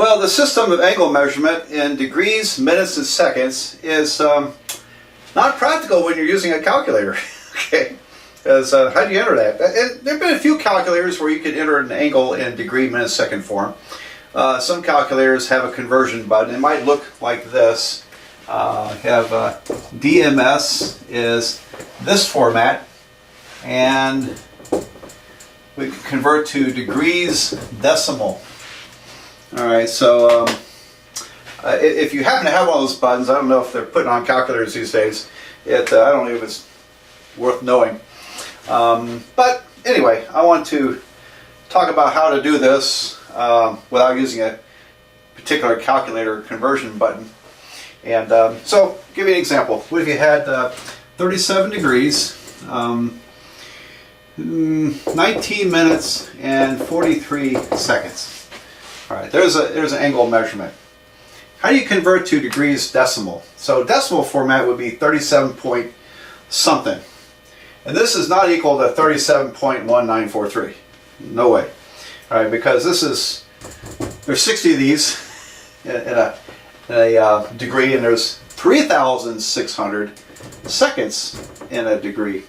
Well, the system of angle measurement in degrees, minutes, and seconds is not practical when you're using a calculator. Okay, because how do you enter that? There have been a few calculators where you can enter an angle in degree, minute, second form. Some calculators have a conversion button. It might look like this. Have DMS is this format, and we can convert to degrees decimal. All right, so if you happen to have one of those buttons, I don't know if they're putting on calculators these days. I don't know if it's worth knowing. But anyway, I want to talk about how to do this without using a particular calculator conversion button. And so, give you an example. What if you had 37 degrees, 19 minutes, and 43 seconds? All right, there's an angle measurement. How do you convert to degrees decimal? So decimal format would be 37 point something. And this is not equal to 37.1943. No way. All right, because there's 60 of these in a degree, and there's 3,600 seconds in a degree.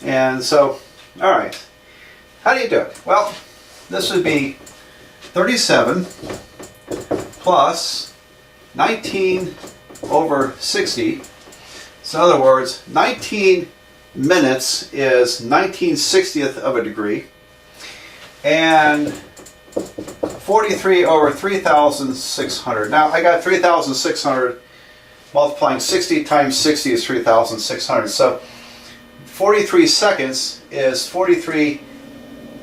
And so, all right, how do you do it? Well, this would be 37 plus 19 over 60. So in other words, 19 minutes is 19/60th of a degree, and 43 over 3,600. Now I got 3,600 multiplying 60 times 60 is 3,600. So 43 seconds is 43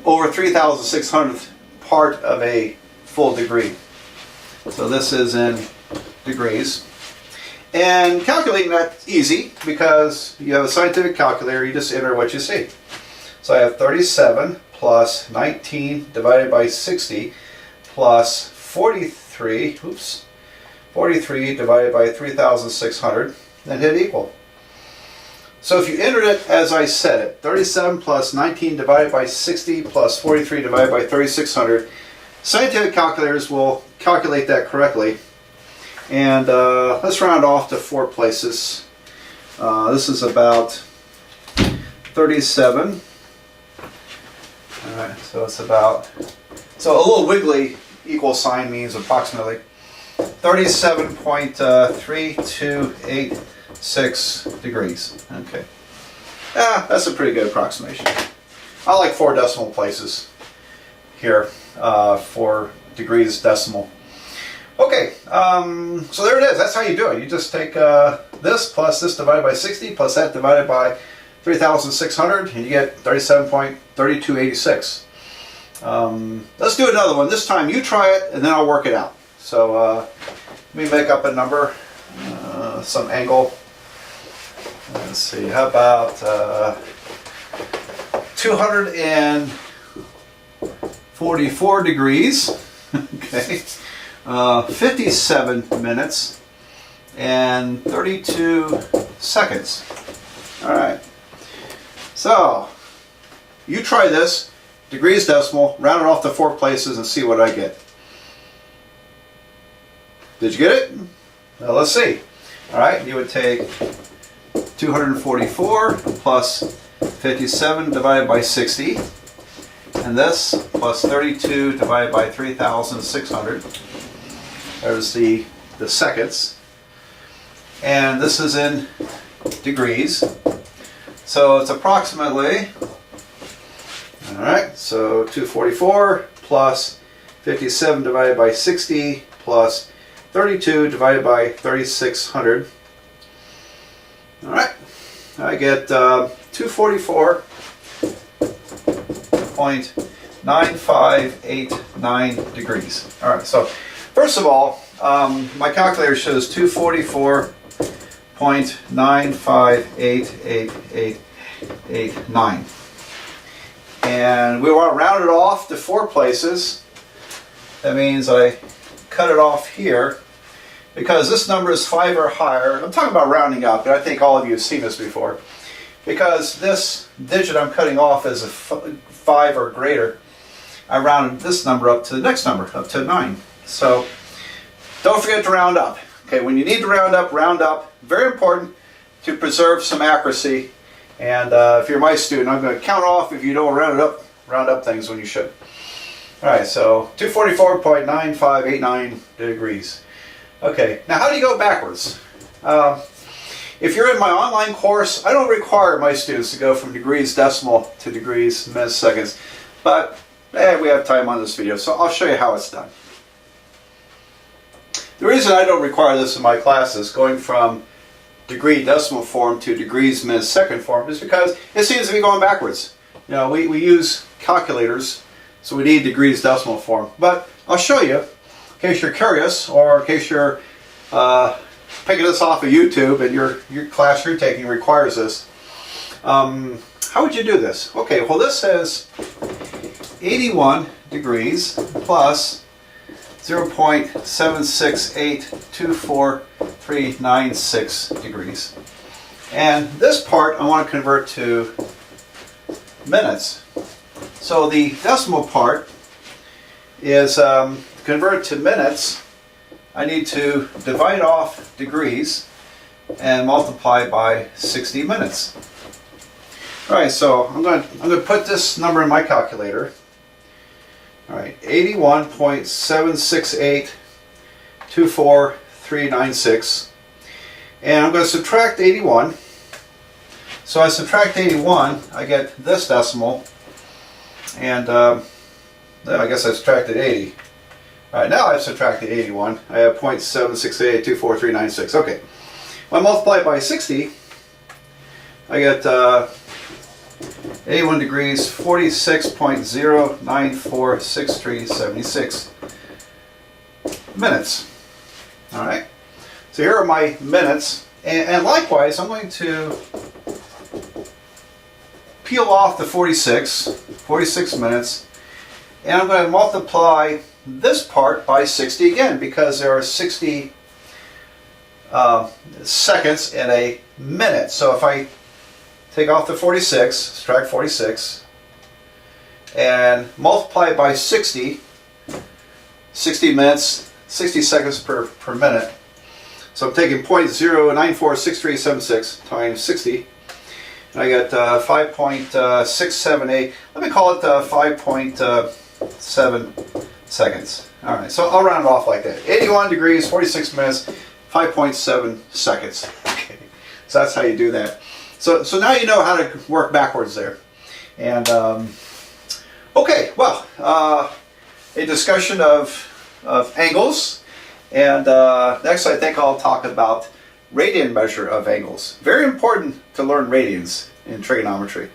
over 3,600th part of a full degree. So this is in degrees. And calculating that's easy because you have a scientific calculator, you just enter what you see. So I have 37 plus 19 divided by 60 plus 43 divided by 3,600, and hit equal. So if you entered it as I said it, 37 plus 19 divided by 60 plus 43 divided by 3,600, scientific calculators will calculate that correctly. And let's round off to 4 places. This is about 37. All right, so it's about, so a little wiggly equal sign means approximately 37.3286 degrees. Okay. That's a pretty good approximation. I like 4 decimal places here for degrees decimal. Okay, so there it is. That's how you do it. You just take this plus this divided by 60 plus that divided by 3,600, and you get 37.3286. Let's do another one. This time you try it, and then I'll work it out. So let me make up a number, some angle. Let's see, how about 244 degrees. Okay. 57 minutes and 32 seconds. All right. So you try this, degrees decimal, round it off to 4 places and see what I get. Did you get it? Well, let's see. All right, you would take 244 plus 57 divided by 60, and this plus 32 divided by 3,600. There's the seconds, and this is in degrees, so it's approximately, all right, so 244 plus 57 divided by 60 plus 32 divided by 3,600. All right, I get 244.9589 degrees. All right, so first of all, my calculator shows 244.95888889. And we want to round it off to 4 places. That means I cut it off here. Because this number is 5 or higher. I'm talking about rounding up, but I think all of you have seen this before. Because this digit I'm cutting off is a 5 or greater, I rounded this number up to the next number, up to 9. So don't forget to round up. Okay, when you need to round up, round up. Very important to preserve some accuracy. And if you're my student, I'm going to count off if you don't round up things when you should. All right, so 244.9589 degrees. Okay, now how do you go backwards? If you're in my online course, I don't require my students to go from degrees decimal to degrees minutes seconds, but we have time on this video, so I'll show you how it's done. The reason I don't require this in my classes, going from degree decimal form to degrees minutes second form, is because it seems to be going backwards. You know, we use calculators, so we need degrees decimal form. But I'll show you, in case you're curious, or in case you're picking this off of YouTube and your class you're taking requires this. How would you do this? Okay, well this says 81 degrees plus 0.76824,396 degrees. And this part I want to convert to minutes. So the decimal part is convert to minutes. I need to divide off degrees and multiply by 60 minutes. All right, so I'm going to put this number in my calculator. All right, 81.76824,396, and I'm going to subtract 81. So I subtract 81, I get this decimal, and I guess I subtracted 80. All right, now I've subtracted 81. I have 0.76824,396. Okay, when I multiply it by 60, I get 81 degrees, 46.0946376 minutes. All right, so here are my minutes, and likewise, I'm going to peel off the 46 minutes, and I'm going to multiply this part by 60 again, because there are 60 seconds in a minute. So if I take off the 46, subtract 46, and multiply it by 60 minutes, 60 seconds per minute. So I'm taking 0.0946376 times 60, and I get 5.678. Let me call it 5.7 seconds. All right, so I'll round it off like that. 81 degrees, 46 minutes, 5.7 seconds. Okay, so that's how you do that. So now you know how to work backwards there. And okay, well, a discussion of angles, and next I think I'll talk about radian measure of angles. Very important to learn radians in trigonometry.